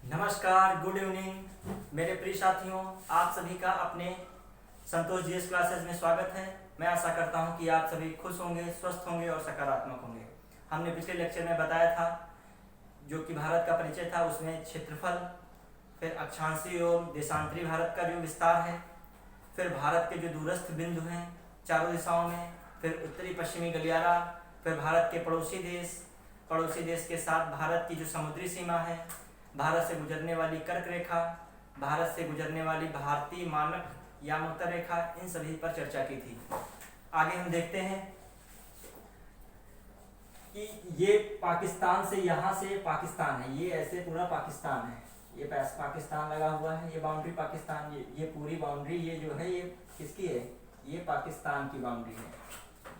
नमस्कार, good evening मेरे प्रिय साथियों। आप सभी का अपने संतोष जीएस क्लासेस में स्वागत है। मैं आशा करता हूं कि आप सभी खुश होंगे, स्वस्थ होंगे और सकारात्मक होंगे। हमने पिछले लेक्चर में बताया था जो कि भारत का परिचय था, उसमें क्षेत्रफल, फिर अक्षांशीय एवं देशांतरी भारत का जो विस्तार है, फिर भारत के जो दूरस्थ बिंदु हैं चारों दिशाओं में, फिर उत्तरी पश्चिमी गलियारा, फिर भारत के पड़ोसी देश के साथ भारत की जो समुद्री सीमा है, भारत से गुजरने वाली कर्क रेखा, भारत से गुजरने वाली भारतीय मानक यामोत्तर रेखा, इन सभी पर चर्चा की थी। आगे हम देखते हैं कि ये पाकिस्तान से, यहाँ से पाकिस्तान है, ये ऐसे पूरा पाकिस्तान है, ये पाकिस्तान लगा हुआ है, ये बाउंड्री पाकिस्तान, ये पूरी बाउंड्री ये जो है ये किसकी है? ये पाकिस्तान की बाउंड्री है।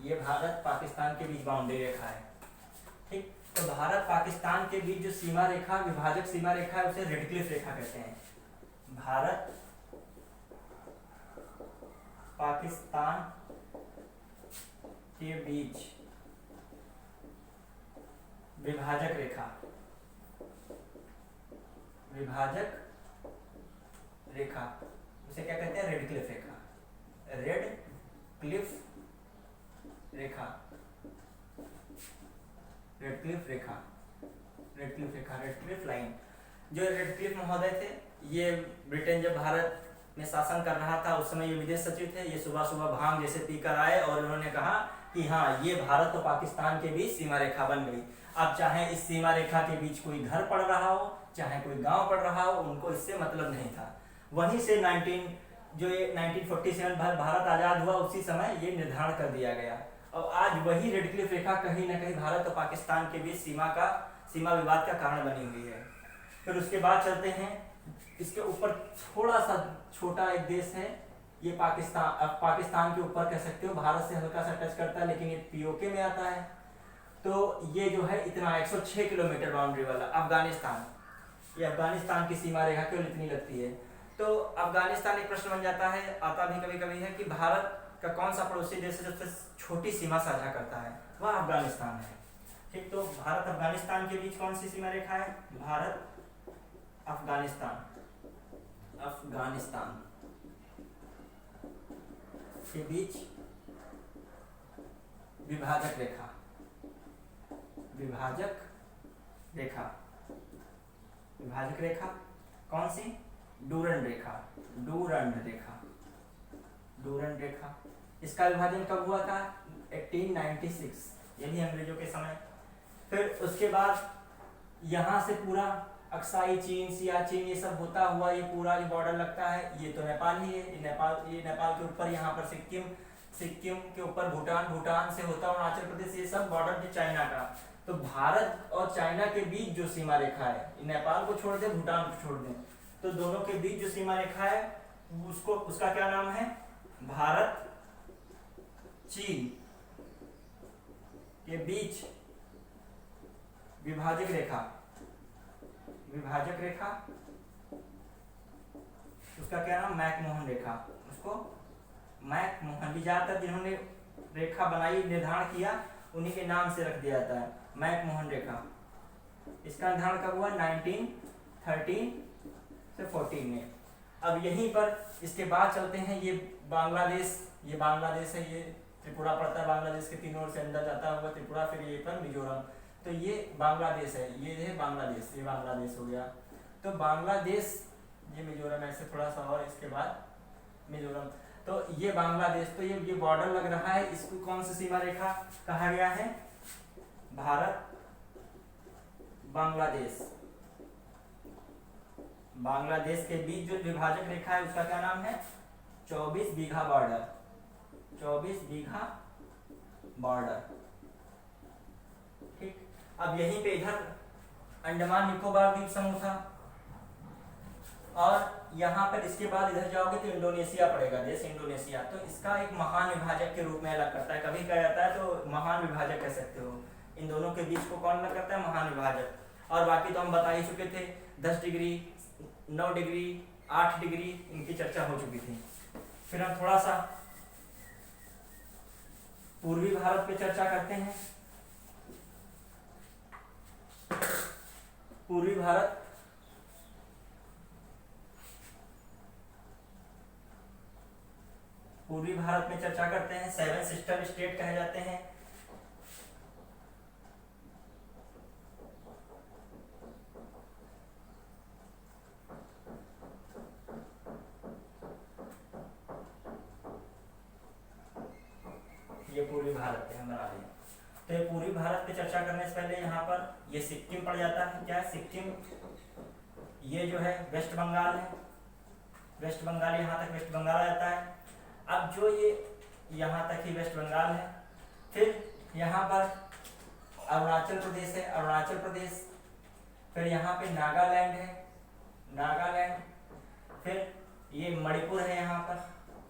ये भारत पाकिस्तान के बीच बाउंड्री रेखा है। ठीक, तो भारत पाकिस्तान के बीच जो सीमा रेखा, विभाजक सीमा रेखा है, उसे रेडक्लिफ रेखा कहते हैं। भारत पाकिस्तान के बीच विभाजक रेखा, उसे क्या कहते हैं? रेड क्लिफ रेखा। रेड क्लिफ रेखा, रेड क्लिफ लाइन। जो रेड क्लिफ महोदय थे, ये ब्रिटेन जब भारत में शासन कर रहा था उस समय ये विदेश सचिव थे। ये सुबह सुबह भांग जैसे पीकर आए और उन्होंने कहा कि हाँ, ये भारत और पाकिस्तान के बीच सीमा रेखा बन गई। अब चाहे इस सीमा रेखा के बीच कोई घर पड़ रहा हो, चाहे कोई गांव पड़ रहा हो, उनको इससे मतलब नहीं था। वहीं से 1947 भारत आजाद हुआ, उसी समय ये निर्धारण कर दिया गया। और आज वही रेड क्लिफ रेखा कहीं ना कहीं भारत और पाकिस्तान के बीच सीमा विवाद का कारण बनी हुई है। फिर उसके बाद चलते हैं, इसके ऊपर थोड़ा सा छोटा एक देश है, ये पाकिस्तान। अब पाकिस्तान के ऊपर कह सकते हो, भारत से हल्का सा टच करता है, लेकिन ये पीओके में आता है। तो ये जो है इतना 106 किलोमीटर बाउंड्री वाला अफगानिस्तान, ये अफगानिस्तान की सीमा रेखा केवल इतनी लगती है। तो अफगानिस्तान एक प्रश्न बन जाता है, आता भी कभी कभी है कि भारत का कौन सा पड़ोसी देश है सबसे छोटी सीमा साझा करता है? वह अफगानिस्तान है। ठीक, तो भारत अफगानिस्तान के बीच कौन सी सीमा रेखा है? भारत अफगानिस्तान के बीच विभाजक रेखा कौन सी? डूरंड रेखा। इसका विभाजन कब हुआ था? 1896, यानी अंग्रेजों के समय। फिर उसके बाद यहाँ से पूरा अक्साई चीन, सियाचिन, ये सब होता हुआ ये पूरा जो बॉर्डर लगता है, ये तो नेपाल ही है। ये नेपाल के ऊपर यहाँ पर सिक्किम के ऊपर भूटान से होता अरुणाचल प्रदेश, ये सब बॉर्डर चाइना का। तो भारत और चाइना के बीच जो सीमा रेखा है, नेपाल को छोड़ दे, भूटान को छोड़ दे, तो दोनों के बीच जो सीमा रेखा है उसका क्या नाम है? भारत चीन के बीच विभाजक रेखा, उसका क्या नाम? मैकमोहन रेखा। उसको मैकमोहन, ज्यादातर जिन्होंने रेखा बनाई, निर्धारण किया, उन्हीं के नाम से रख दिया जाता है, मैकमोहन रेखा। इसका निर्धारण कब हुआ? 1913 से 14 में। अब यहीं पर इसके बाद चलते हैं, ये बांग्लादेश है, ये त्रिपुरा पड़ता है, बांग्लादेश के तीनों ओर से अंदर जाता हुआ त्रिपुरा, फिर ये पर मिजोरम। तो ये बांग्लादेश है, ये है बांग्लादेश, ये बांग्लादेश हो गया। तो बांग्लादेश, ये मिजोरम ऐसे थोड़ा सा और, इसके बाद मिजोरम। तो ये बांग्लादेश, तो ये बॉर्डर लग रहा है, इसको कौन सी सीमा रेखा कहा गया है? भारत बांग्लादेश के बीच जो विभाजक रेखा है उसका क्या नाम है? 24 बीघा बॉर्डर। ठीक, अब यहीं पे इधर अंडमान निकोबार द्वीप समूह था, और यहाँ पर इसके बाद इधर जाओगे तो इंडोनेशिया पड़ेगा, देश इंडोनेशिया। तो इसका एक महान विभाजक के रूप में अलग करता है, कभी कहा जाता है तो महान विभाजक कह सकते हो। इन दोनों के बीच को कौन अलग करता है? महान विभाजक। और बाकी तो हम बता ही चुके थे, 10 डिग्री, 9 डिग्री, 8 डिग्री, इनकी चर्चा हो चुकी थी। फिर हम थोड़ा सा पूर्वी भारत पे चर्चा करते हैं। पूर्वी भारत पूर्वी भारत में चर्चा करते हैं, 7 सिस्टर स्टेट कहे जाते हैं। ये पूर्वी भारत पे हम बना लिए। तो ये पूर्वी भारत पे चर्चा करने से पहले यहाँ पर ये सिक्किम पड़ जाता है। क्या है सिक्किम? ये जो है वेस्ट बंगाल है, वेस्ट बंगाल, यहाँ तक वेस्ट बंगाल आ जाता है। अब जो ये यहाँ तक ही वेस्ट बंगाल है, फिर यहाँ पर अरुणाचल प्रदेश है, अरुणाचल प्रदेश, फिर यहाँ पे नागालैंड है, नागालैंड, फिर ये मणिपुर है यहाँ पर,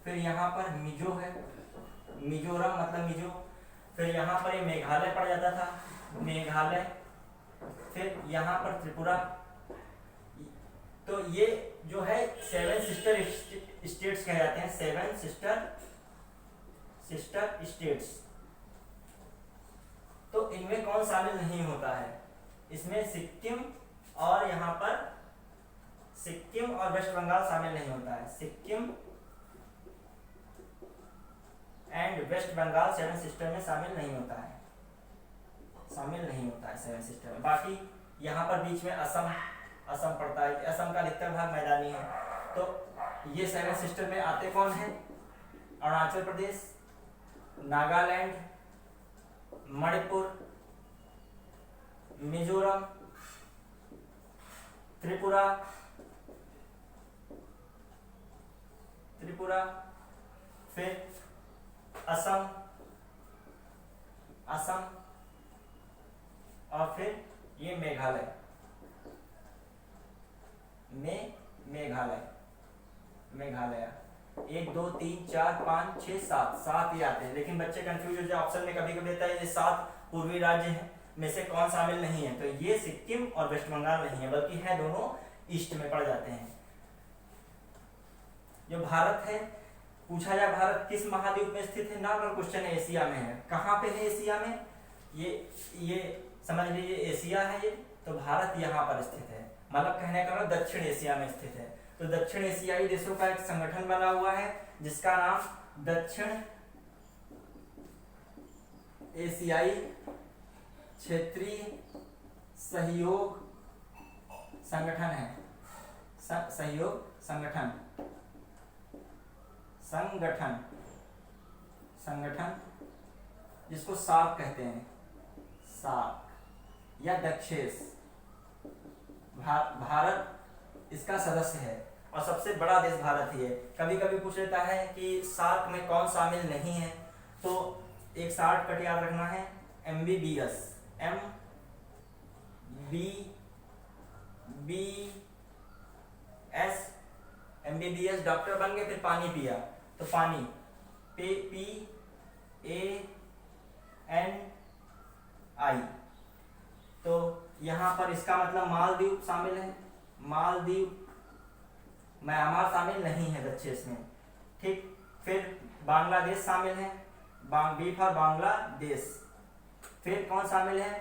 फिर यहाँ पर मिजो है, मिजोरम मतलब मिजो, फिर यहाँ पर ये मेघालय पड़ जाता था, मेघालय, फिर यहाँ पर त्रिपुरा। तो ये जो है 7 सिस्टर स्टेट्स कहे जाते हैं, 7 सिस्टर स्टेट्स। तो इनमें कौन शामिल नहीं होता है? इसमें सिक्किम और यहाँ पर सिक्किम और वेस्ट बंगाल शामिल नहीं होता है। सिक्किम एंड वेस्ट बंगाल 7 सिस्टर में शामिल नहीं होता है, शामिल नहीं होता है 7 सिस्टर में। बाकी यहाँ पर बीच में असम, असम पड़ता है। असम का अधिकतर भाग मैदानी है। तो ये 7 सिस्टर में आते कौन है? अरुणाचल प्रदेश, नागालैंड, मणिपुर, मिजोरम, त्रिपुरा, फिर असम, और फिर ये मेघालय, मेघालय 1 2 3 4 5 6 7 ही आते हैं। लेकिन बच्चे कंफ्यूज हो जाए, ऑप्शन में कभी कभी देता है ये 7 पूर्वी राज्य हैं में से कौन शामिल नहीं है। तो ये सिक्किम और वेस्ट बंगाल नहीं है, बल्कि है दोनों ईस्ट में पड़ जाते हैं। जो भारत है, पूछा जाए भारत किस महाद्वीप में स्थित है, नॉर्मल क्वेश्चन है, एशिया में है। कहाँ पे है एशिया में? ये समझ लीजिए एशिया है ये, तो भारत यहाँ पर स्थित है, मतलब कहने का मतलब दक्षिण एशिया में स्थित है। तो दक्षिण एशियाई देशों का एक संगठन बना हुआ है जिसका नाम दक्षिण एशियाई क्षेत्रीय सहयोग संगठन है। सहयोग संगठन जिसको सार्क कहते हैं, सार्क या दक्षेस। भारत इसका सदस्य है और सबसे बड़ा देश भारत ही है। कभी कभी पूछ लेता है कि सार्क में कौन शामिल नहीं है, तो एक शॉर्टकट याद रखना है, MBBS, MBBS डॉक्टर बन गए, फिर पानी पिया तो पानी, PANI। तो यहाँ पर इसका मतलब मालदीव शामिल है, मालदीव, म्यांमार शामिल नहीं है दक्षेस में, ठीक। फिर बांग्लादेश शामिल है, B फॉर बांग्लादेश। फिर कौन शामिल है?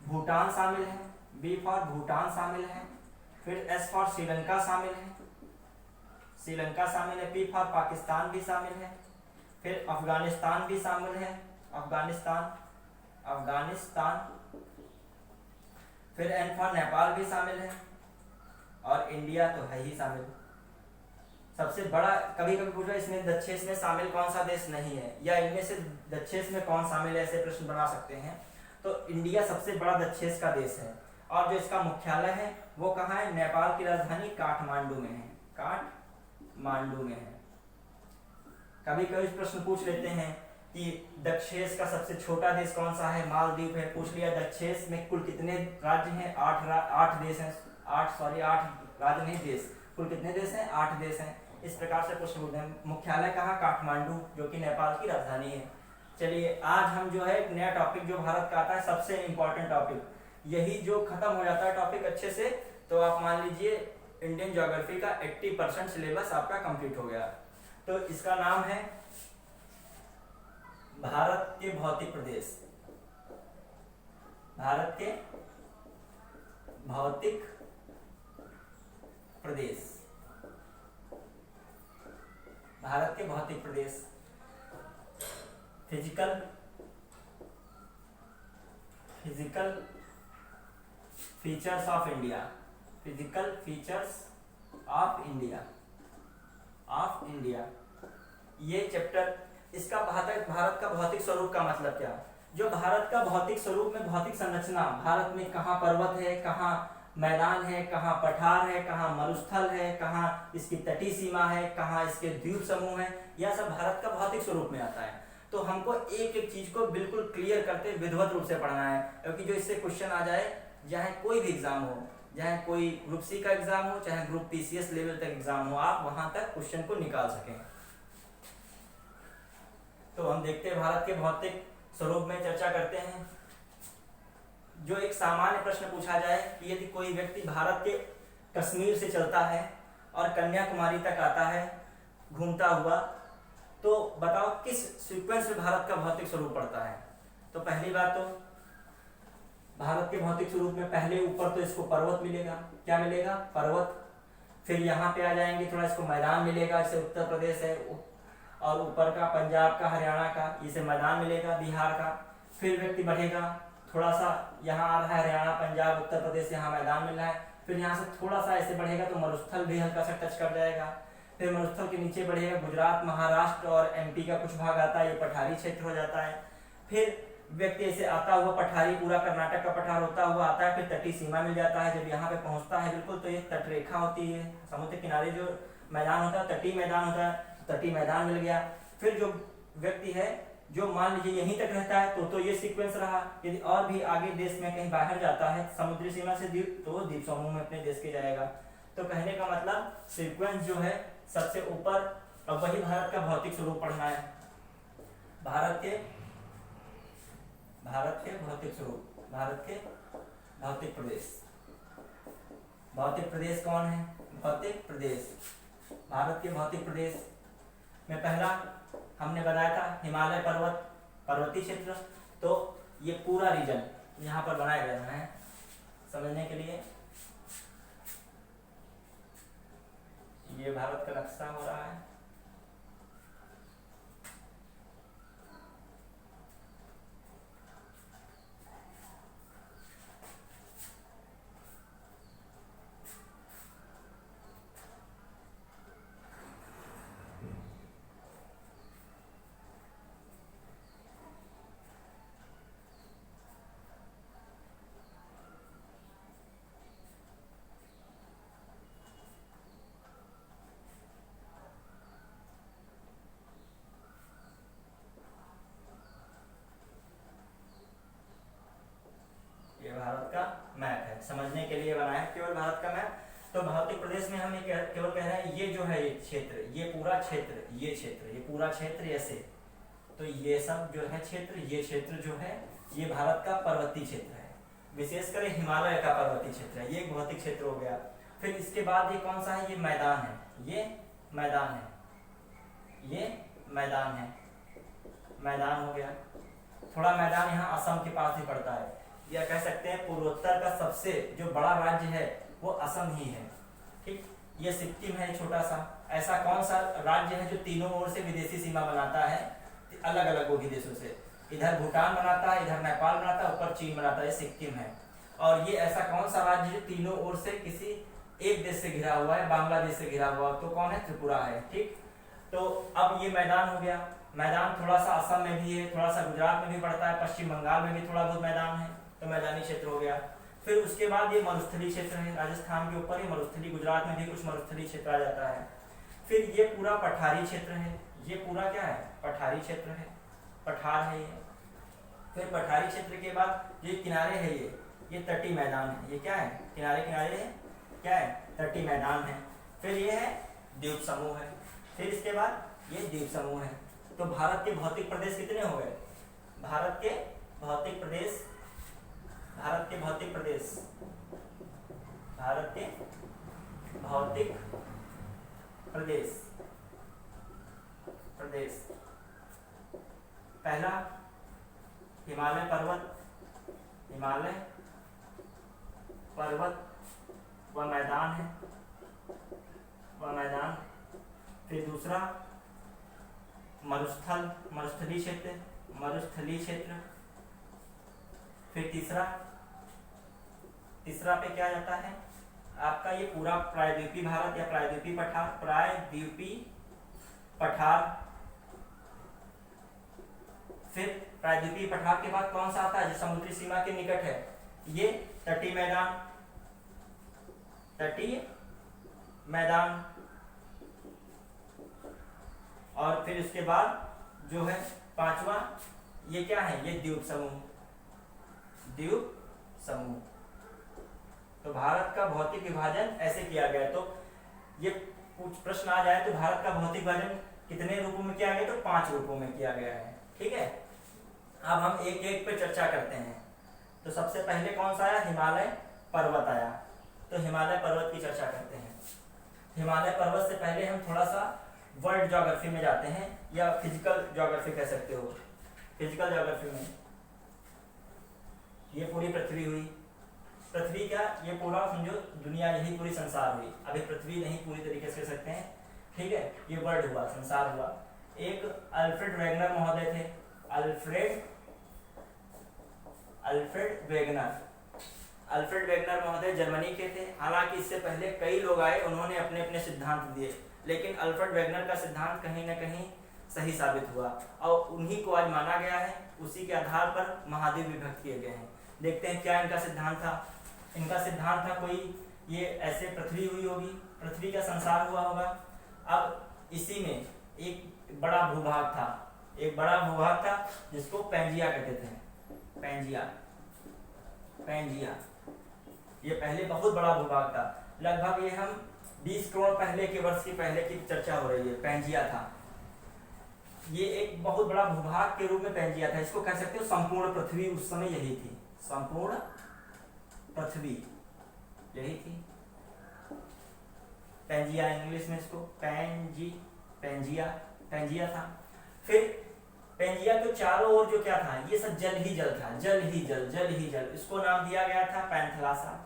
भूटान शामिल है, B फॉर भूटान शामिल है। फिर S फॉर श्रीलंका शामिल है, श्रीलंका शामिल है। P फॉर पाकिस्तान भी शामिल है। फिर अफगानिस्तान भी शामिल है, अफगानिस्तान। फिर N फॉर नेपाल भी शामिल है, और इंडिया तो है ही शामिल। सबसे बड़ा, कभी कभी पूछा इसमें दक्षेस में शामिल कौन सा देश नहीं है, या इनमें से दक्षेस में कौन शामिल है, ऐसे प्रश्न बना सकते हैं। तो इंडिया सबसे बड़ा दक्षेस का देश है, और जो इसका मुख्यालय है वो कहाँ है? नेपाल की राजधानी काठमांडू में है, काठमांडू में है। कभी कभी प्रश्न पूछ लेते हैं कि दक्षेस का सबसे छोटा देश कौन सा है? मालदीव है, पूछ लिया। दक्षेस में कुल कितने राज्य हैं? 8 देश हैं, 8 राज्य नहीं देश। कुल कितने देश हैं? 8 देश हैं। इस प्रकार से प्रश्न होते हैं। मुख्यालय कहाँ? काठमांडू, जो कि नेपाल की राजधानी है। चलिए आज हम जो है एक नया टॉपिक जो भारत का आता है, सबसे इम्पोर्टेंट टॉपिक, यही जो खत्म हो जाता है टॉपिक अच्छे से, तो आप मान लीजिए इंडियन ज्योग्राफी का 80% सिलेबस आपका कंप्लीट हो गया। तो इसका नाम है भारत के भौतिक प्रदेश। भारत के भौतिक प्रदेश, भारत के भौतिक प्रदेश। Physical features of India, physical features of India, ये चैप्टर, इसका भारत का भौतिक स्वरूप का मतलब क्या, जो भारत का भौतिक स्वरूप में भौतिक संरचना, भारत में कहाँ पर्वत है, कहाँ मैदान है, कहाँ पठार है, कहाँ मरुस्थल है, कहाँ इसकी तटीय सीमा है, कहाँ इसके द्वीप समूह है, यह सब भारत का भौतिक स्वरूप में आता है। तो हमको एक एक चीज को बिल्कुल क्लियर करते विधिवत रूप से पढ़ना है, क्योंकि जो इससे क्वेश्चन आ जाए, चाहे कोई भी एग्जाम हो, चाहे कोई ग्रुप सी का एग्जाम हो, चाहे ग्रुप पीसीएस लेवल तक एग्जाम हो, आप वहां तक क्वेश्चन को निकाल सकें। तो हम देखते हैं भारत के भौतिक स्वरूप में चर्चा करते हैं। जो एक सामान्य प्रश्न पूछा जाए कि यदि कोई व्यक्ति भारत के कश्मीर से चलता है और कन्याकुमारी तक आता है घूमता हुआ, तो बताओ किस सीक्वेंस में भारत का भौतिक स्वरूप पड़ता है। तो पहली बात तो भारत के भौतिक स्वरूप में पहले ऊपर तो इसको पर्वत मिलेगा, क्या मिलेगा, पर्वत। फिर यहाँ पे आ जाएंगे, थोड़ा इसको मैदान मिलेगा, जैसे उत्तर प्रदेश है, और ऊपर का पंजाब का, हरियाणा का, इसे मैदान मिलेगा, बिहार का। फिर व्यक्ति बढ़ेगा, थोड़ा सा यहाँ आ रहा है हरियाणा, पंजाब, उत्तर प्रदेश, यहाँ मैदान मिल रहा है। फिर यहाँ से थोड़ा सा ऐसे बढ़ेगा तो मरुस्थल भी हल्का सा टच कर जाएगा। फिर मरुस्थल के नीचे बढ़ेगा, गुजरात, महाराष्ट्र और एमपी का कुछ भाग आता है, ये पठारी क्षेत्र हो जाता है। फिर व्यक्ति ऐसे आता हुआ पठारी, पूरा कर्नाटक का पठार होता हुआ आता है, फिर तटीय सीमा मिल जाता है। जब यहाँ पे पहुंचता है बिल्कुल, तो ये तटरेखा होती है, समुद्र किनारे जो मैदान होता है तटीय मैदान होता है, तटीय मैदान मिल गया। फिर जो व्यक्ति है, जो मान लीजिए यहीं तक रहता है, तो ये सीक्वेंस रहा। यदि और भी आगे देश में कहीं बाहर जाता है समुद्री सीमा से द्वीप, तो द्वीप समूह में अपने देश के जाएगा। तो कहने का मतलब सीक्वेंस जो है सबसे ऊपर, अब वही भारत का भौतिक स्वरूप पढ़ना है। भारत के भौतिक स्वरूप, भारत के भौतिक प्रदेश। भौतिक प्रदेश कौन है, भौतिक प्रदेश, भारत के भौतिक प्रदेश में पहला हमने बताया था हिमालय पर्वत, पर्वतीय क्षेत्र। तो ये पूरा रीजन यहाँ पर बनाया गया है समझने के लिए। ये भारत का नक्शा हो रहा है। भारत का मैप है, समझने के लिए बनाया है केवल भारत का मैप। तो भौतिक प्रदेश में हम ये केवल कह रहे हैं, ये जो है ये क्षेत्र, ये पूरा क्षेत्र, ये क्षेत्र, ये पूरा क्षेत्र ऐसे, तो ये सब जो है क्षेत्र, ये क्षेत्र जो है ये भारत का पर्वतीय क्षेत्र है, विशेषकर हिमालय का पर्वतीय क्षेत्र है, ये एक भौतिक क्षेत्र हो गया। फिर इसके बाद ये कौन सा है, ये मैदान है, ये मैदान है, ये मैदान है, मैदान हो गया। थोड़ा मैदान यहाँ असम के पास ही पड़ता है, या कह सकते हैं पूर्वोत्तर का सबसे जो बड़ा राज्य है वो असम ही है, ठीक। ये सिक्किम है छोटा सा। ऐसा कौन सा राज्य है जो तीनों ओर से विदेशी सीमा बनाता है, अलग अलग वो देशों से, इधर भूटान बनाता है, इधर नेपाल बनाता है, ऊपर चीन बनाता है, ये सिक्किम है। और ये ऐसा कौन सा राज्य जो तीनों ओर से किसी एक देश से घिरा हुआ है, बांग्लादेश से घिरा हुआ, तो कौन है, त्रिपुरा है, ठीक। तो अब ये मैदान हो गया। मैदान थोड़ा सा असम में भी है, थोड़ा सा गुजरात में भी पड़ता है, पश्चिम बंगाल में भी थोड़ा बहुत मैदान है, तो मैदानी क्षेत्र हो गया। फिर उसके बाद ये मरुस्थलीय क्षेत्र है, राजस्थान के ऊपर ही मरुस्थलीय, गुजरात में भी कुछ मरुस्थलीय क्षेत्र आ जाता है। फिर ये पूरा पठारी क्षेत्र है, ये पूरा क्या है, पठारी क्षेत्र है, पठार है ये। फिर पठारी क्षेत्र के बाद ये किनारे है, ये तटीय मैदान है, ये क्या है, किनारे किनारे है, क्या है, तटीय मैदान है। फिर ये है द्वीप समूह है, फिर इसके बाद ये द्वीप समूह है। तो भारत के भौतिक प्रदेश कितने हो गए, भारत के भौतिक प्रदेश, भारत के भौतिक प्रदेश, भारत के भौतिक प्रदेश, प्रदेश पहला हिमालय पर्वत, हिमालय पर्वत व मैदान है, वह मैदान। फिर दूसरा मरुस्थल, मरुस्थलीय क्षेत्र, मरुस्थलीय क्षेत्र। फिर तीसरा पे क्या जाता है आपका ये पूरा प्रायद्वीपीय भारत या प्रायद्वीपीय पठार। फिर प्रायद्वीपीय पठार के बाद कौन सा आता है जो समुद्री सीमा के निकट है, ये तटीय मैदान। और फिर उसके बाद जो है पांचवा, ये क्या है, ये द्वीप समूह। तो भारत का भौतिक विभाजन ऐसे किया गया। तो ये कुछ प्रश्न आ जाए तो भारत का भौतिक विभाजन कितने रूपों में किया गया, तो 5 रूपों में किया गया है। ठीक है, अब हम एक एक पे चर्चा करते हैं। तो सबसे पहले कौन सा आया, हिमालय पर्वत आया। तो हिमालय पर्वत की चर्चा करते हैं। हिमालय पर्वत से पहले हम थोड़ा सा वर्ल्ड ज्योग्राफी में जाते हैं, या फिजिकल ज्योग्राफी कह सकते हो। फिजिकल ज्योग्राफी में ये पूरी पृथ्वी हुई। पृथ्वी क्या, ये पूरा समझो दुनिया, यही पूरी संसार हुई। अभी पृथ्वी नहीं पूरी तरीके से कह सकते हैं। ठीक है, ये वर्ल्ड हुआ, संसार हुआ। एक अल्फ्रेड वेगनर महोदय थे, अल्फ्रेड वेगनर महोदय जर्मनी के थे। हालांकि इससे पहले कई लोग आए, उन्होंने अपने अपने सिद्धांत दिए, लेकिन अल्फ्रेड वेगनर का सिद्धांत कहीं ना कहीं सही साबित हुआ और उन्हीं को आज माना गया है। उसी के आधार पर महाद्वीप विभक्त किए गए हैं। देखते हैं क्या इनका सिद्धांत था। इनका सिद्धांत था कोई, ये ऐसे पृथ्वी हुई होगी, पृथ्वी का संसार हुआ होगा। अब इसी में एक बड़ा भूभाग था जिसको पैंजिया कहते थे। पैंजिया ये पहले बहुत बड़ा भूभाग था। लगभग ये हम 20 करोड़ पहले के वर्ष की पहले की चर्चा हो रही है। पैंजिया था, ये एक बहुत बड़ा भूभाग के रूप में पैंजिया था। इसको कह सकते हो संपूर्ण पृथ्वी उस समय यही थी, संपूर्ण पृथ्वी यही थी। पैंजिया इंग्लिश में इसको पैंजिया था। फिर पैंजिया के चारों ओर जो क्या था, ये सब जल ही जल था, जल ही जल। इसको नाम दिया गया था पैंथलासा।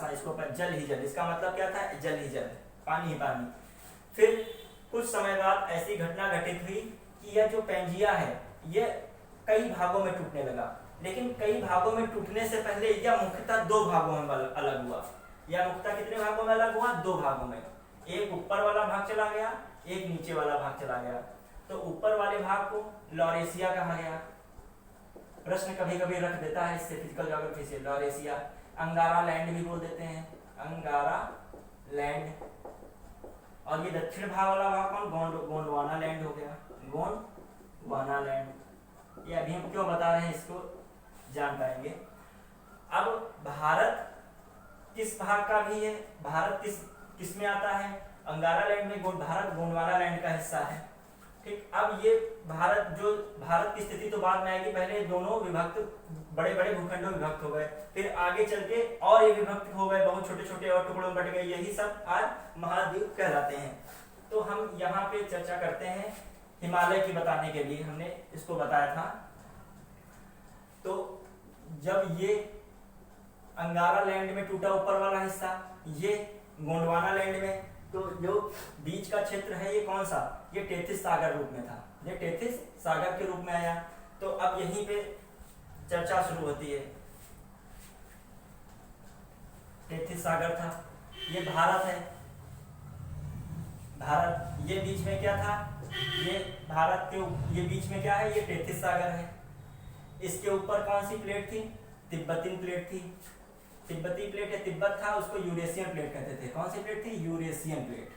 इसको जल ही जल, इसका मतलब क्या था, जल ही जल, पानी ही पानी। फिर कुछ समय बाद ऐसी घटना घटित हुई कि यह जो पैंजिया है ये कई भागों में टूटने लगा। लेकिन कई भागों में टूटने से पहले यह मुख्यतः 2 भागों में अलग हुआ। यह मुख्यतः कितने भागों में अलग हुआ, 2 भागों में। एक ऊपर वाला भाग चला गया, एक नीचे वाला भाग चला गया। तो ऊपर वाले भाग को लॉरेशिया कहा गया। प्रश्न कभी कभी रख देता है इससे, फिजिकल ज्योग्राफी से, लॉरेशिया। अंगारा लैंड भी बोल देते हैं, अंगारा लैंड। और ये दक्षिण भाग वाला भाग कौन, गोंडवाना लैंड हो गया, गोंडवाना लैंड। ये अभी हम क्यों बता रहे हैं इसको जान पाएंगे। अब भारत किस भाग का भी है, भारत किस में आता है, अंगारा लैंड में। भारत गोंडवाना लैंड का हिस्सा है। ठीक, अब ये भारत की स्थिति तो बाद में आएगी, पहले दोनों विभक्त, बड़े बड़े भूखंडों में विभक्त हो गए। फिर आगे चल के और ये विभक्त हो गए, बहुत छोटे छोटे और टुकड़ों में बट गए। यही सब आज महाद्वीप कहलाते हैं। तो हम यहाँ पे चर्चा करते हैं हिमालय की बताने के लिए, हमने इसको बताया था। तो जब ये अंगारा लैंड में टूटा ऊपर वाला हिस्सा, ये गोंडवाना लैंड में, तो जो बीच का क्षेत्र है ये कौन सा, ये टेथिस सागर रूप में था, ये टेथिस सागर के रूप में आया। तो अब यहीं पे चर्चा शुरू होती है। टेथिस सागर था, ये भारत है, भारत। ये बीच में क्या था, ये भारत के ये बीच में क्या है, ये टेथिस सागर है। इसके ऊपर कौन सी प्लेट थी, तिब्बतीन प्लेट थी। तिब्बती प्लेट है, तिब्बत था, उसको यूरेशियन प्लेट कहते थे। कौन सी प्लेट थी, यूरेशियन प्लेट।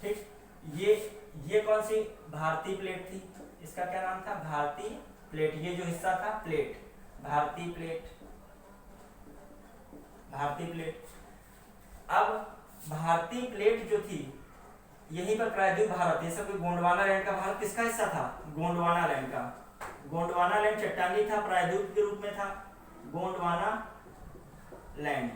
ठीक, ये कौन सी, भारतीय प्लेट थी। इसका क्या नाम था, भारतीय प्लेट। ये जो हिस्सा था प्लेट, भारतीय प्लेट। अब भारतीय प्लेट जो थी, यहीं पर प्रायद्वीप भारत, ये सब गोंडवाना लैंड का भारत किसका हिस्सा था, गोंडवाना लैंड का। गोंडवाना लैंड चट्टानी था, प्रायद्वीप के रूप में था, गोंडवाना लैंड।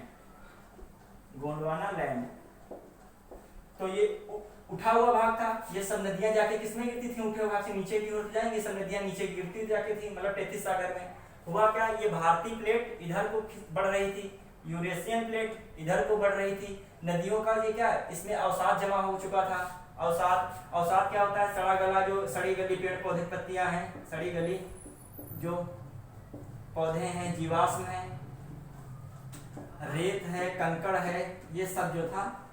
तो ये उठा हुआ भाग था। ये सब नदियां जाके किसमें गिरती थी, उठे हुए भाग से नीचे की ओर जाएंगे, सब नदियां नीचे गिरती जाके थी, मतलब टेथिस सागर में। हुआ क्या, ये भारतीय प्लेट इधर को बढ़ रही थी, यूरेशियन प्लेट इधर को बढ़ रही थी। नदियों का ये क्या है, इसमें अवसाद जमा हो चुका था। अवसाद, अवसाद क्या होता है, सड़ा गला जो सड़ी गली पेड़ पौधे पत्तियां हैं, सड़ी गली जो पौधे हैं, जीवाश्म है, रेत है, कंकड़ है, ये सब जो था,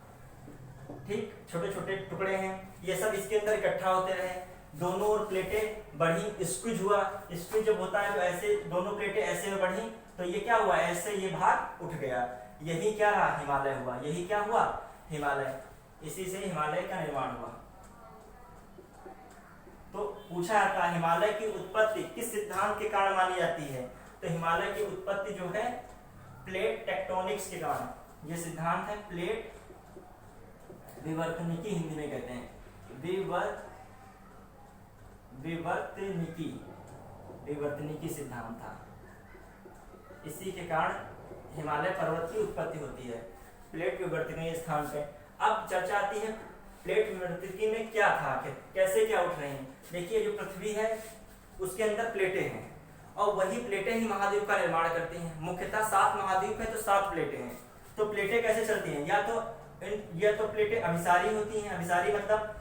ठीक, छोटे छोटे टुकड़े हैं, ये सब इसके अंदर इकट्ठा होते रहे। दोनों ओर प्लेटें बढ़ी, स्क्विज हुआ। स्क्विज जब होता है तो ऐसे दोनों प्लेटें ऐसे में बढ़ी, तो ये क्या हुआ, ऐसे ये भाग उठ गया। यही क्या रहा, हिमालय हुआ। यही क्या हुआ, हिमालय। इसी से हिमालय का निर्माण हुआ। तो पूछा जाता है हिमालय की उत्पत्ति किस सिद्धांत के कारण मानी जाती है, तो हिमालय की उत्पत्ति जो है प्लेट टेक्टोनिक्स के कारण। ये सिद्धांत है प्लेट विवर्तनिकी, हिंदी में कहते हैं विवर्तनिकी सिद्धांत था। इसी के कारण हिमालय पर्वत की उत्पत्ति होती है प्लेट विवर्तनिकी स्थान पे। अब चर्चा आती है प्लेट विवर्तनिकी में क्या था, आखिर कैसे क्या उठ रही हैं। देखिए जो पृथ्वी है उसके अंदर प्लेटें हैं, और वही प्लेटें ही महाद्वीप का निर्माण करती हैं। मुख्यतः 7 महाद्वीप है तो 7 प्लेटें हैं। तो प्लेटें कैसे चलती हैं, या तो प्लेटें अभिसारी होती हैं, अभिसारी मतलब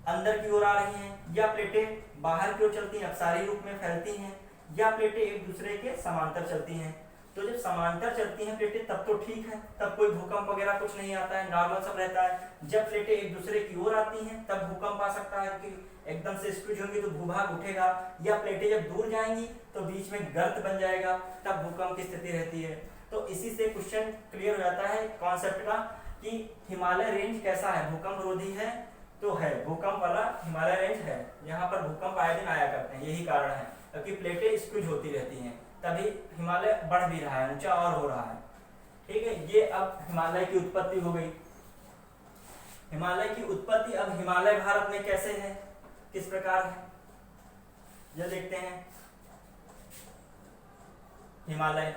अंदर की ओर आ रही हैं, या प्लेटें बाहर की ओर चलती हैं, अपसारी रूप में फैलती हैं, या प्लेटें एक दूसरे के समांतर चलती हैं। तो जब समांतर चलती हैं प्लेटें तब तो ठीक है, तब कोई भूकंप वगैरह कुछ नहीं आता है, नॉर्मल सब रहता है। जब प्लेटें एक दूसरे की ओर आती हैं तब भूकंप आ सकता है कि एकदम से स्क्विज होंगी तो भूभाग उठेगा, या प्लेटें जब दूर जाएंगी तो बीच में गर्त बन जाएगा, तब भूकंप की स्थिति रहती है। तो इसी से क्वेश्चन क्लियर हो जाता है कॉन्सेप्ट का कि हिमालय रेंज कैसा है, भूकंप रोधी है तो है, भूकंप वाला हिमालय रेंज है, यहाँ पर भूकंप आए दिन आया करते हैं। यही कारण है क्योंकि प्लेटें स्क्विज होती रहती हैं, तभी हिमालय बढ़ भी रहा है, ऊंचा और हो रहा है। ठीक है, ये अब हिमालय की उत्पत्ति हो गई। हिमालय की उत्पत्ति अब हिमालय भारत में कैसे है, किस प्रकार है, ये देखते हैं। हिमालय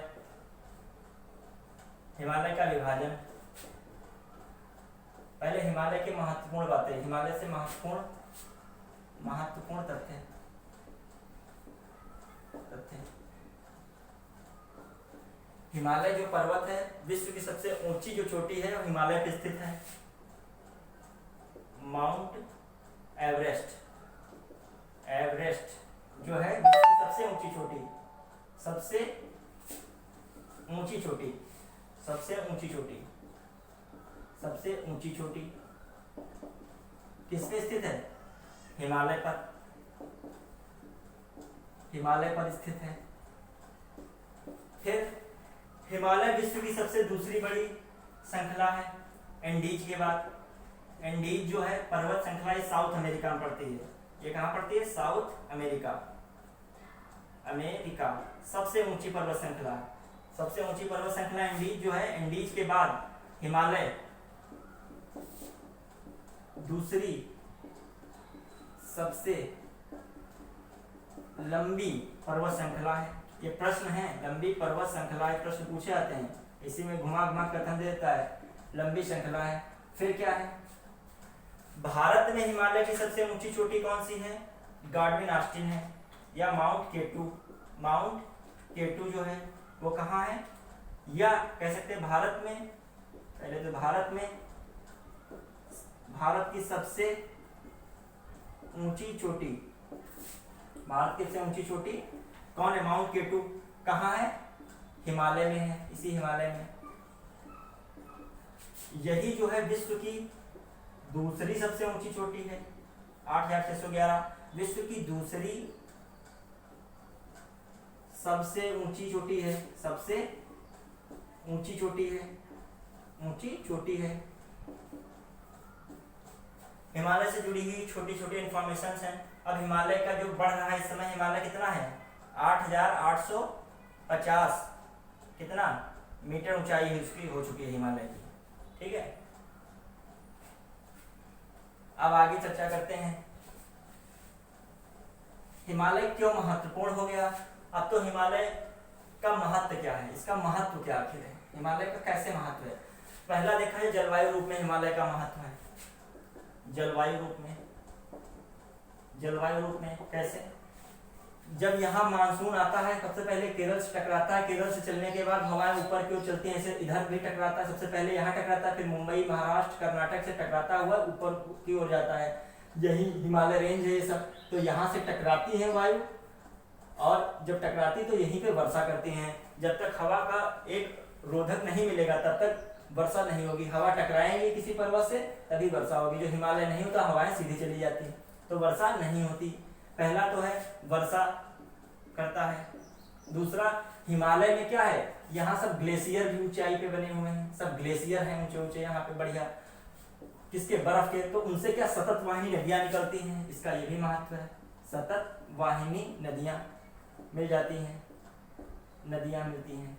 का विभाजन। पहले हिमालय की महत्वपूर्ण बातें, हिमालय से महत्वपूर्ण तथ्य। हिमालय जो पर्वत है, विश्व की सबसे ऊंची जो चोटी है वो हिमालय पे स्थित है, माउंट एवरेस्ट। एवरेस्ट जो है विश्व की सबसे ऊंची चोटी, सबसे ऊंची चोटी किस पे स्थित है, हिमालय पर स्थित है। फिर हिमालय विश्व की सबसे दूसरी बड़ी श्रृंखला है एंडीज के बाद। एंडीज जो है पर्वत श्रृंखला, ये साउथ अमेरिका में पड़ती है। ये कहाँ पड़ती है, साउथ अमेरिका। सबसे ऊंची पर्वत श्रृंखला, एंडीज जो है। एंडीज के बाद हिमालय दूसरी सबसे लंबी पर्वत श्रृंखला है। ये प्रश्न है, लंबी पर्वत श्रृंखला, प्रश्न पूछे जाते हैं, इसी में घुमा कथन देता है, लंबी श्रृंखला है। फिर क्या है, भारत में हिमालय की सबसे ऊंची चोटी कौन सी है, गाडविन ऑस्टिन है, या माउंट केटू जो है वो कहाँ है, या कह सकते हैं भारत में, पहले तो भारत की सबसे ऊंची चोटी, कौन है, माउंट केटू। कहाँ है, हिमालय में है, इसी हिमालय में। यही जो है विश्व की दूसरी सबसे ऊंची चोटी है, 8611। विश्व की दूसरी सबसे ऊंची चोटी है। हिमालय से जुड़ी हुई छोटी छोटी इंफॉर्मेशन हैं। अब हिमालय का जो बढ़ रहा है इस समय, हिमालय कितना है, 8850 कितना मीटर ऊंचाई उसकी हो चुकी है हिमालय की। ठीक है, अब आगे चर्चा करते हैं हिमालय क्यों महत्वपूर्ण हो गया। अब तो हिमालय का महत्व क्या है, इसका महत्व क्या आखिर है, हिमालय का कैसे महत्व है। पहला देखा है जलवायु रूप में हिमालय का महत्व है। जलवायु रूप में कैसे, जब यहाँ मानसून आता है सबसे पहले केरल से टकराता है, केरल से चलने के बाद हवाएं ऊपर की ओर चलती हैं, ऐसे इधर भी टकराता है, सबसे पहले यहाँ टकराता है, फिर मुंबई महाराष्ट्र कर्नाटक से टकराता हुआ ऊपर की ओर जाता है। यही हिमालय रेंज है ये सब। तो यहाँ से टकराती है वायु, और जब टकराती तो यहीं पे वर्षा करती हैं। जब तक हवा का एक रोधक नहीं मिलेगा तब तक वर्षा नहीं होगी। हवा टकराएंगी किसी पर्वत से तभी वर्षा होगी। जो हिमालय नहीं होता हवाएं सीधी चली जाती हैं तो वर्षा नहीं होती। पहला तो है वर्षा करता है। दूसरा, हिमालय में क्या है, यहाँ सब ग्लेशियर भी ऊंचाई पे बने हुए हैं, सब ग्लेशियर हैं ऊंचे ऊंचे यहाँ पे बढ़िया, किसके, बर्फ के। तो उनसे क्या सतत वाहिनी नदियां निकलती हैं, इसका ये भी महत्व है। सतत वाहिनी नदियां मिल जाती हैं, नदियां मिलती हैं।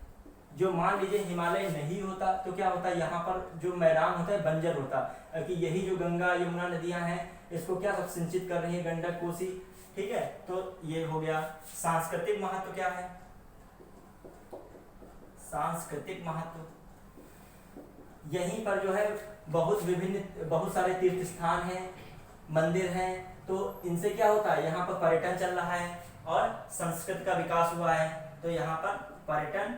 जो मान लीजिए हिमालय नहीं होता तो क्या होता है, यहाँ पर जो मैदान होता है बंजर होता, कि यही जो गंगा यमुना नदियां हैं इसको क्या सब सिंचित कर रही है, गंडक कोसी, ठीक है। तो ये हो गया। सांस्कृतिक महत्व क्या है, सांस्कृतिक महत्व, यहीं पर जो है बहुत सारे तीर्थ स्थान हैं, मंदिर हैं, तो इनसे क्या होता है, यहाँ पर पर्यटन चल रहा है और संस्कृति का विकास हुआ है, तो यहाँ पर पर्यटन,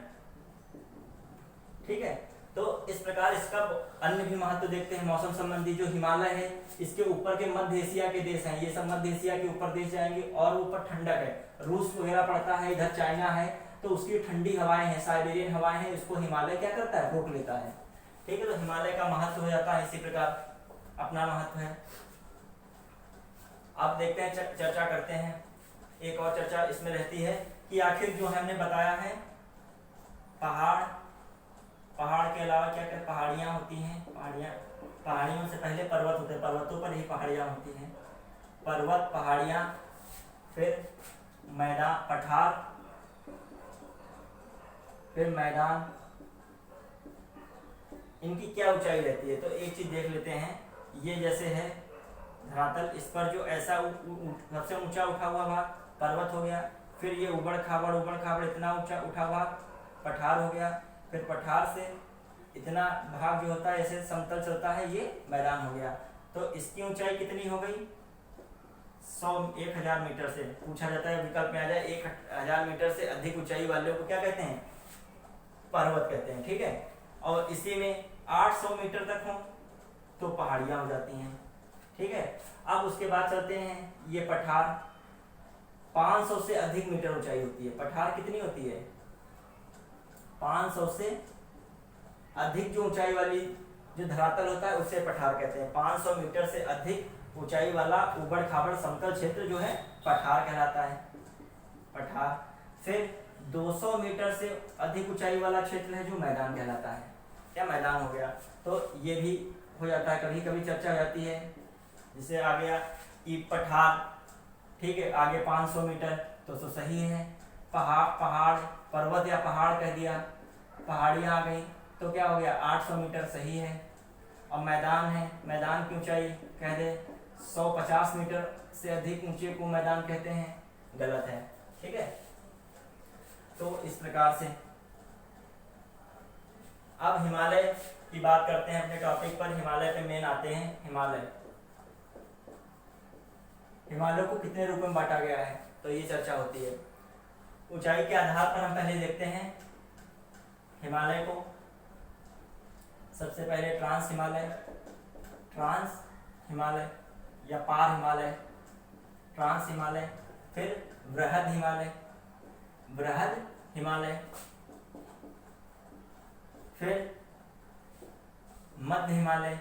ठीक है। तो इस प्रकार इसका अन्य भी महत्व देखते हैं मौसम संबंधी। जो हिमालय है इसके ऊपर के मध्य एशिया के देश हैं, ये सब मध्य एशिया के ऊपर देश जाएंगे, और ऊपर ठंडक है, रूस वगैरह पड़ता है, इधर चाइना है, तो उसकी ठंडी हवाएं हैं, साइबेरियन हवाएं हैं, इसको हिमालय क्या करता है, रोक लेता है, ठीक है। तो हिमालय का महत्व हो जाता है, इसी प्रकार अपना महत्व है। अब देखते हैं, चर्चा करते हैं। एक और चर्चा इसमें रहती है कि आखिर जो हमने बताया है, पहाड़ के अलावा क्या क्या पहाड़ियाँ होती हैं, पहाड़ियों से पहले पर्वत होते हैं, पर्वतों पर ही पहाड़ियाँ होती हैं, पर्वत, पहाड़ियाँ, फिर मैदान, पठार, फिर मैदान, इनकी क्या ऊंचाई रहती है। तो एक चीज देख लेते हैं, ये जैसे है धरातल, इस पर जो ऐसा सबसे ऊंचा उठा हुआ भाग पर्वत हो गया, फिर ये उबड़ खाबड़ इतना ऊंचा उठा हुआ पठार हो गया, फिर पठार से इतना भाग जो होता है ऐसे समतल चलता है, ये मैदान हो गया। तो इसकी ऊंचाई कितनी हो गई, 1000 मीटर से पूछा जाता है, विकल्प में आ जाए 1000 मीटर से अधिक ऊंचाई वाले को क्या कहते हैं, पर्वत कहते हैं, ठीक है। और इसी में 800 मीटर तक हो तो पहाड़ियां हो जाती हैं, ठीक है। अब उसके बाद चलते हैं, ये पठार 500 से अधिक मीटर ऊंचाई होती है। पठार कितनी होती है, 500 से अधिक जो ऊंचाई वाली जो धरातल होता है उसे पठार कहते हैं। 500 मीटर से अधिक ऊंचाई वाला उबड़ खाबड़ समतल क्षेत्र जो है पठार कहलाता है, पठार। फिर 200 मीटर से अधिक ऊंचाई वाला क्षेत्र है जो मैदान कहलाता है, क्या मैदान हो गया। तो ये भी हो जाता है, कभी कभी चर्चा हो जाती है, जिसे आ गया कि पठार, ठीक है, आगे 500 मीटर तो सही है। पहाड़, पर्वत या पहाड़ कह दिया, पहाड़ियाँ आ गई तो क्या हो गया, 800 मीटर सही है। और मैदान है, मैदान की ऊंचाई कह दे 150 मीटर से अधिक ऊंचे को मैदान कहते हैं, गलत है, ठीक है। तो इस प्रकार से अब हिमालय की बात करते हैं अपने टॉपिक पर। हिमालय पे मेन आते हैं। हिमालय को कितने रूप में बांटा गया है, तो ये चर्चा होती है। ऊंचाई के आधार पर हम पहले देखते हैं हिमालय को। सबसे पहले ट्रांस हिमालय या पार हिमालय, ट्रांस हिमालय, फिर बृहद हिमालय, फिर मध्य हिमालय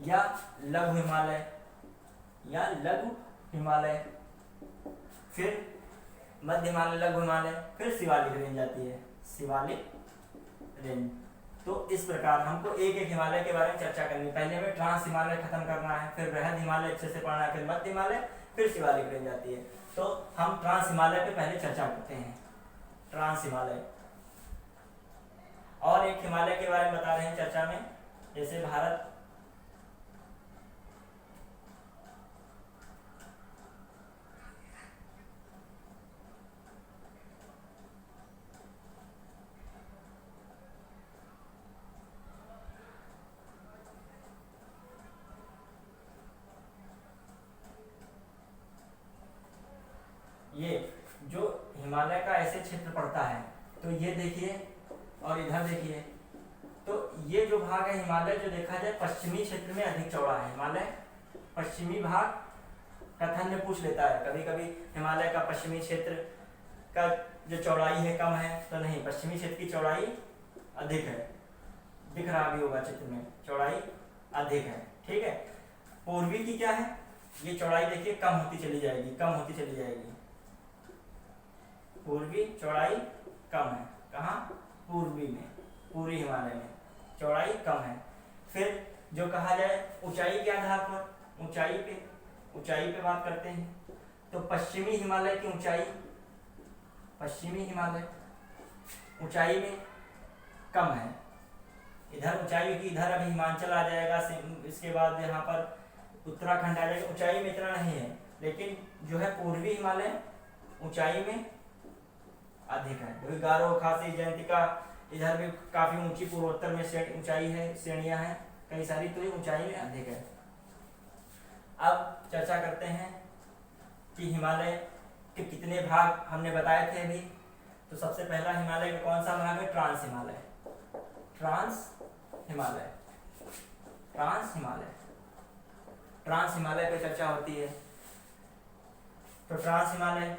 या लघु हिमालय, फिर मध्य हिमालय, लघु हिमालय, फिर शिवालिक रेंज आती है, शिवालिक रेंज। तो इस प्रकार हमको एक एक हिमालय के बारे में चर्चा करनी। पहले हमें ट्रांस हिमालय खत्म करना है, फिर बृहद हिमालय अच्छे से पढ़ना है, फिर मध्य हिमालय, फिर शिवालिक रेंज आती है। तो हम ट्रांस हिमालय पे पहले चर्चा करते हैं, ट्रांस हिमालय। और एक हिमालय के बारे में बता रहे हैं चर्चा में, जैसे भारत तो ये देखिए और इधर देखिए, तो ये जो भाग है हिमालय, जो देखा जाए पश्चिमी क्षेत्र में अधिक चौड़ा है हिमालय। पश्चिमी भाग कथन में पूछ लेता है कभी कभी, हिमालय का पश्चिमी क्षेत्र का जो चौड़ाई है कम है, तो नहीं, पश्चिमी क्षेत्र की चौड़ाई अधिक है। दिख रहा भी होगा चित्र में, चौड़ाई अधिक है, ठीक है। पूर्वी की क्या है, ये चौड़ाई देखिए कम होती चली जाएगी, कम होती चली जाएगी। पूर्वी चौड़ाई कम है, कहाँ, पूर्वी में, पूर्वी हिमालय में चौड़ाई कम है। फिर जो कहा जाए ऊंचाई के आधार पर, ऊंचाई पे बात करते हैं, तो पश्चिमी हिमालय की ऊंचाई, पश्चिमी हिमालय ऊंचाई में कम है। इधर ऊंचाई की, इधर अभी हिमाचल आ जाएगा, इसके बाद यहाँ पर उत्तराखंड आ जाएगा, ऊंचाई में इतना नहीं है। लेकिन जो है पूर्वी हिमालय ऊंचाई में अधिक है। गारो, खासी, जयंतिका, इधर भी काफी ऊंची, पूर्वोत्तर में ऊंचाई है, श्रेणियां हैं कई सारी, तो ये ऊंचाई में अधिक है। अब चर्चा करते हैं कि हिमालय के कितने भाग हमने बताए थे अभी। तो सबसे पहला हिमालय का कौन सा भाग है, trans Himalaya. Trans Himalaya, trans Himalaya, trans Himalaya पर चर्चा होती है। तो ट्रांस हिमालय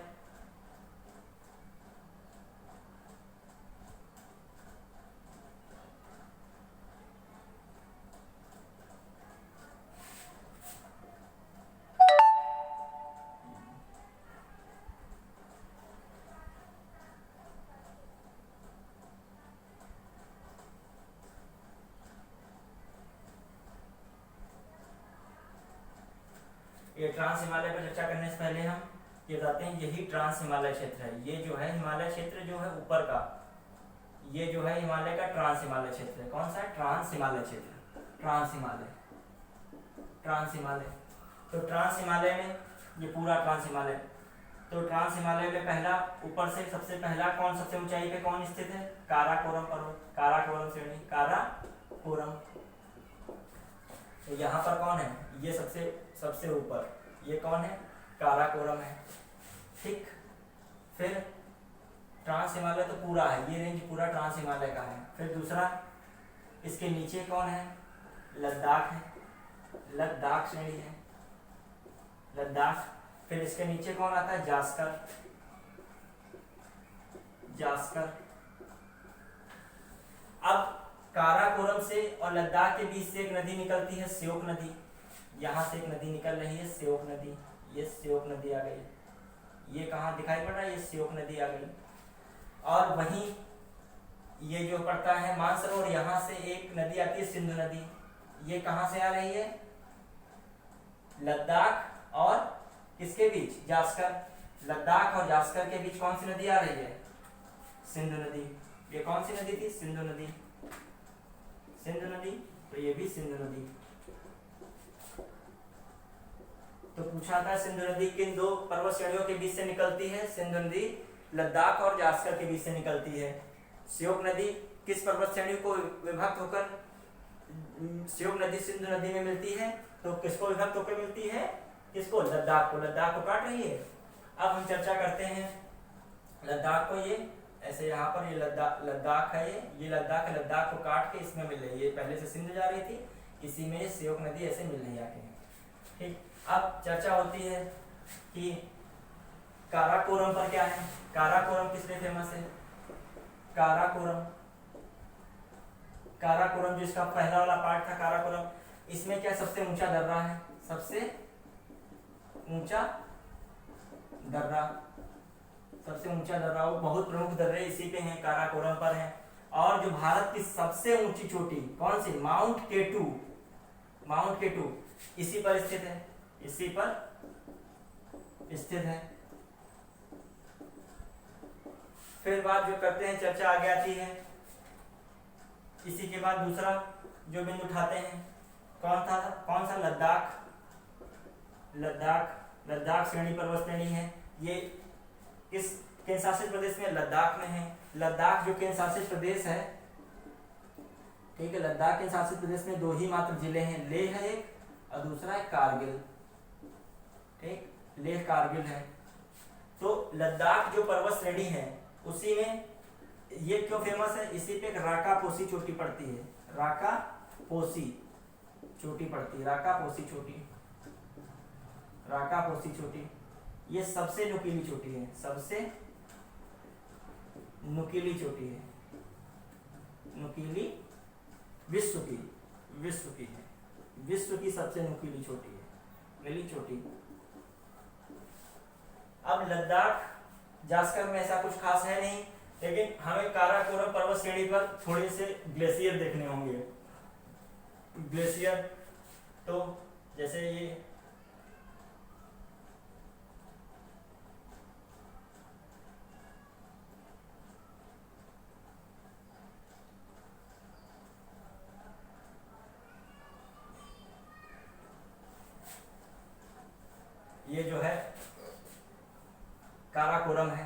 ये ट्रांस हिमालय पर चर्चा करने से पहले हम ये बताते हैं, यही ट्रांस हिमालय क्षेत्र है। ये जो है हिमालय क्षेत्र जो है ऊपर का, ये जो है हिमालय का ट्रांस हिमालय क्षेत्र है। कौन सा है, ट्रांस हिमालय क्षेत्र, ट्रांस हिमालय, ट्रांस हिमालय। तो ट्रांस हिमालय में ये पूरा ट्रांस हिमालय, तो ट्रांस हिमालय में पहला, ऊपर से सबसे पहला कौन, सबसे ऊंचाई पे कौन स्थित है, काराकोरम पर्वत, काराकोरम श्रेणी, काराकोरम। तो यहाँ पर कौन है, ये सबसे ऊपर, ये कौन है, काराकोरम है, ठीक। फिर ट्रांस हिमालय तो पूरा है, ये रेंज पूरा ट्रांस हिमालय का है। फिर दूसरा, इसके नीचे कौन है, लद्दाख है, लद्दाख श्रेणी है, लद्दाख। फिर इसके नीचे कौन आता है, जास्कर, जास्कर। अब काराकोरम से और लद्दाख के बीच से एक नदी निकलती है, श्योक नदी। यहाँ से एक नदी निकल रही है, श्योक नदी, ये श्योक नदी आ गई। ये कहाँ दिखाई पड़ रहा है, ये श्योक नदी आ गई। और वहीं ये जो पड़ता है मानसरोवर, यहाँ से एक नदी आती है, सिंधु नदी। ये कहाँ से आ रही है, लद्दाख और किसके बीच, जास्कर। लद्दाख और जास्कर के बीच कौन सी नदी आ रही है, सिंधु नदी। ये कौन सी नदी थी, सिंधु नदी, सिंधु नदी। तो ये भी सिंधु नदी। तो पूछा था सिंधु नदी किन दो पर्वत श्रेणियों के बीच से निकलती है, सिंधु नदी लद्दाख और जास्कर के बीच से निकलती है। श्योक नदी किस पर्वत श्रेणी को विभक्त होकर, श्योक नदी सिंधु नदी में मिलती है, तो किसको विभक्त होकर मिलती है, किसको, लद्दाख को, लद्दाख को काट रही है। अब हम चर्चा करते हैं लद्दाख को, ये ऐसे यहाँ पर ये लद्दाख है, ये लद्दाख है, लद्दाख को काट के इसमें मिल रही है। ये पहले से सिंध जा रही थी, इसी में श्योक नदी ऐसे मिल रही आके, ठीक। अब चर्चा होती है कि काराकोरम पर क्या है, काराकोरम किस लिए फेमस है, काराकोरम, काराकोरम जो इसका पहला वाला पार्ट था काराकोरम, इसमें क्या सबसे ऊंचा दर्रा है, सबसे ऊंचा दर्रा, सबसे ऊंचा दर्रा, वो बहुत प्रमुख दर्रे इसी पे हैं, काराकोरम पर हैं। और जो भारत की सबसे ऊंची चोटी कौन सी, माउंट केटू, माउंट केटू इसी पर स्थित है, इसी पर स्थित है। फिर बात जो करते हैं, चर्चा आगे आती है। इसी के बाद दूसरा जो बिंदु उठाते हैं, कौन सा, लद्दाख, लद्दाख, लद्दाख श्रेणी पर्वत श्रेणी है। ये किस केंद्र शासित प्रदेश में, लद्दाख में है। लद्दाख जो केंद्र शासित प्रदेश है, ठीक है, लद्दाख केंद्र शासित प्रदेश में दो ही मात्र जिले हैं, लेह है एक और दूसरा है कारगिल, ठीक, लेह कारगिल है। तो लद्दाख जो पर्वत श्रेणी है उसी में ये क्यों फेमस है? इसी पे एक राकापोसी चोटी पड़ती है, राकापोसी चोटी पड़ती है, राकापोसी चोटी, राकापोसी चोटी। ये सबसे नुकीली चोटी है, सबसे नुकीली चोटी है, नुकीली विश्व की, विश्व की है, विश्व की सबसे नुकीली चोटी है, नुकीली चोटी। अब लद्दाख जास्कर में ऐसा कुछ खास है नहीं, लेकिन हमें काराकोरम पर्वत श्रेणी पर थोड़े से ग्लेशियर देखने होंगे। ग्लेशियर तो जैसे ये जो है काराकोरम है,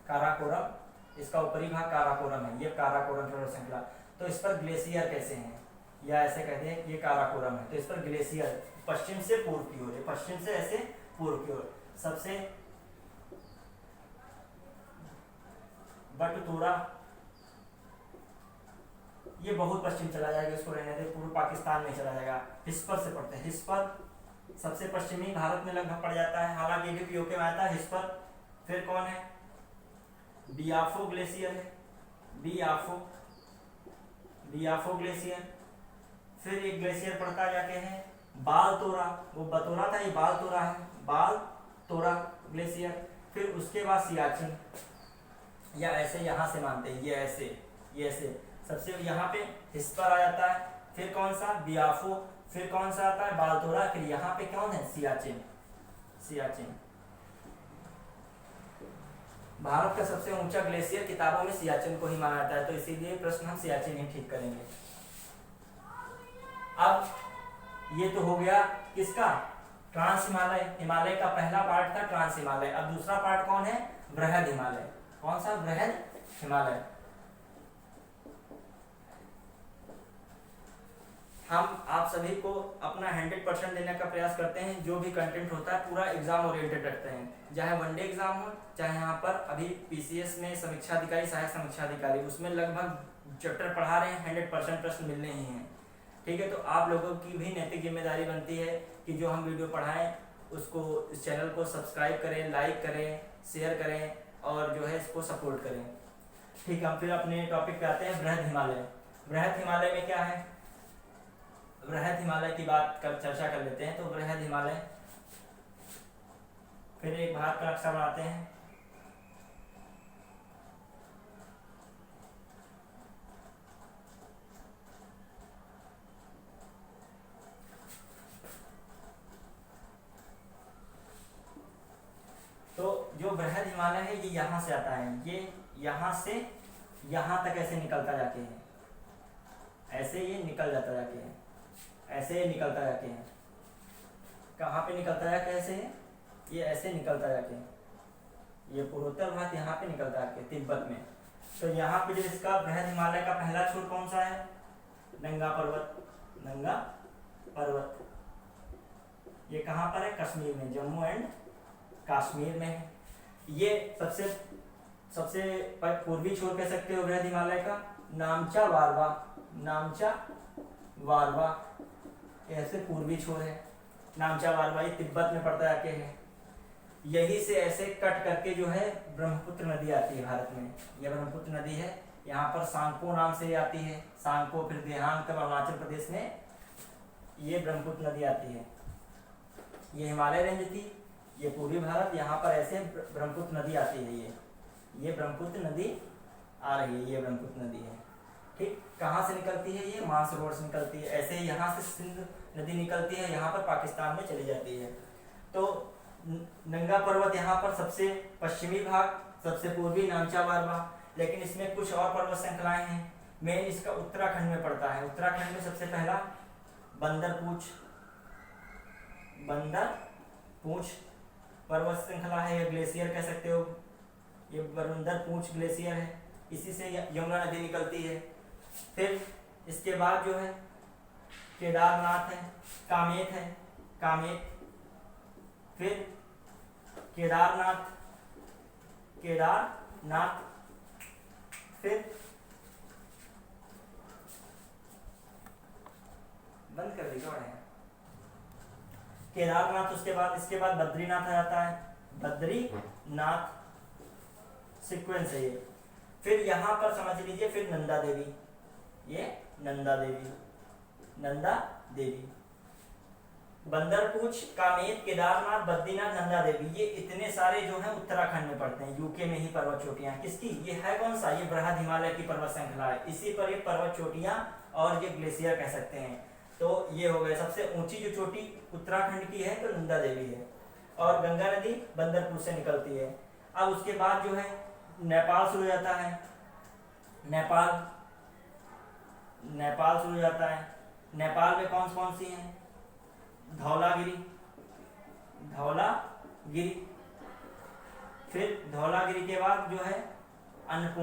काराकोरम, इसका ऊपरी भाग काराकोरम है, ये काराकोरम पर्वत श्रृंखला। तो इस पर ग्लेशियर कैसे हैं, या ऐसे कहते हैं ये काराकोरम है, तो इस पर ग्लेशियर पश्चिम से पूर्व की ओर है, पश्चिम से ऐसे पूर्व की ओर। सबसे बटतोरा, ये बहुत पश्चिम चला जाएगा, इसको रहने दे, पूर्व पाकिस्तान में चला जाएगा। हिस्पर से पड़ते हैं, हिस्पर सबसे पश्चिमी भारत में लगभग पड़ जाता है, हालांकि भी पीओके में आता है हिस्पर। फिर कौन है? बियाफो ग्लेशियर है, बियाफो, बियाफो ग्लेशियर। फिर एक ग्लेशियर पड़ता जाके है बालतोरा, वो बतोरा था, ये बालतोरा है, बालतोरा ग्लेशियर। फिर उसके बाद सियाचिन, या ऐसे यहाँ से मानते हैं, ये ऐसे, ये ऐसे, सबसे यहाँ पे हिस्पर आ जाता है। फिर कौन सा? बियाफो। फिर कौन सा आता है? बालतोरा। फिर यहाँ पे कौन है? सियाचिन, सियाचिन। भारत का सबसे ऊंचा ग्लेशियर किताबों में सियाचिन को ही माना जाता है, तो इसीलिए प्रश्न हम सियाचिन ही ठीक करेंगे। अब ये तो हो गया किसका? ट्रांस हिमालय। हिमालय का पहला पार्ट था ट्रांस हिमालय। अब दूसरा पार्ट कौन है? बृहद हिमालय। कौन सा? बृहद हिमालय। हम आप सभी को अपना 100% देने का प्रयास करते हैं, जो भी कंटेंट होता है पूरा एग्जाम ओरिएंटेड रखते हैं, चाहे वनडे एग्जाम हो, चाहे यहाँ पर अभी पीसीएस में समीक्षा अधिकारी, सहायक समीक्षा अधिकारी, उसमें लगभग चैप्टर पढ़ा रहे हैं, 100% प्रश्न मिलने ही हैं। ठीक है, तो आप लोगों की भी नैतिक जिम्मेदारी बनती है कि जो हम वीडियो पढ़ाएं उसको, इस चैनल को सब्सक्राइब करें, लाइक करें, शेयर करें और जो है इसको सपोर्ट करें। ठीक है, हम फिर अपने टॉपिक पे आते हैं, बृहद हिमालय। बृहद हिमालय में क्या है? बृहद हिमालय की बात कर चर्चा कर लेते हैं। तो बृहद हिमालय, फिर एक भारत का नक्शा बनाते हैं। तो जो बृहद हिमालय है ये यहाँ से आता है, ये यहाँ से यहाँ तक ऐसे निकलता जाके है, ऐसे ये निकल जाता जाके है, ऐसे निकलता जाके है। कहाँ पे निकलता जाके? ऐसे ये ऐसे निकलता जाके, ये पूर्वोत्तर भारत यहाँ पे निकलता जाके तिब्बत में। तो यहाँ पे जो इसका बृहद हिमालय का पहला छोर कौन सा है? नंगा पर्वत, नंगा पर्वत। ये कहाँ पर है? कश्मीर में, जम्मू एंड कश्मीर में है। ये सबसे पूर्वी छोर कह सकते हो बृहद हिमालय का, नामचा वारवा, नामचा वारवा, ऐसे पूर्वी छोर है नामचा वारवा, ये तिब्बत में पड़ता जाके है। यही से ऐसे कट करके जो है ब्रह्मपुत्र नदी आती है भारत में, यह ब्रह्मपुत्र नदी है। यहाँ पर सांगपो नाम से आती है, सांगपो, फिर देहांग, तब अरुणाचल प्रदेश में ये ब्रह्मपुत्र नदी आती है। ये हिमालय रेंज थी, ये पूर्वी भारत, यहाँ पर ऐसे ब्रह्मपुत्र नदी आती है। ये ब्रह्मपुत्र नदी आ रही है, ये ब्रह्मपुत्र नदी है। ठीक, कहाँ से निकलती है? ये मानसरोवर से निकलती है। ऐसे ही यहाँ से सिंध नदी निकलती है, यहाँ पर पाकिस्तान में चली जाती है। तो नंगा पर्वत यहाँ पर सबसे पश्चिमी भाग, सबसे पूर्वी नामचा वारवा। लेकिन इसमें कुछ और पर्वत श्रृंखलाएं हैं। मेन इसका उत्तराखंड में पड़ता है। उत्तराखंड में सबसे पहला बंदरपूछ, बंदरपूछ पर्वत श्रृंखला है, या ग्लेशियर कह सकते हो। ये बंदरपूछ ग्लेशियर है, इसी से यमुना नदी निकलती है। फिर इसके बाद जो है केदारनाथ है, कामेत है, कामेत। फिर केदारनाथ, केदारनाथ। फिर बंद कर दी है केदारनाथ, उसके बाद इसके बाद बद्रीनाथ आ जाता है, बद्रीनाथ सीक्वेंस है ये। फिर यहाँ पर समझ लीजिए फिर नंदा देवी, ये नंदा देवी, नंदा देवी, बंदरपूछ, कामेत, केदारनाथ, बद्रीनाथ, नंदा देवी, ये इतने सारे जो हैं उत्तराखंड में पड़ते हैं, यूके में ही पर्वत चोटियां। किसकी? ये है कौन सा? ये बृहद हिमालय की पर्वत श्रृंखला है, इसी पर ये पर्वत चोटियां और ये ग्लेशियर कह सकते हैं। तो ये हो गए सबसे ऊंची जो चोटी उत्तराखंड की है तो नंदा देवी है, और गंगा नदी बंदरपुर से निकलती है। अब उसके बाद जो है नेपाल शुरू हो जाता है, नेपाल, नेपाल शुरू हो जाता है। नेपाल में कौन कौन सी हैं? धौलागिरी, धौलागिरी, फिर धौलागिरी के बाद जो है अन्नपूर्णा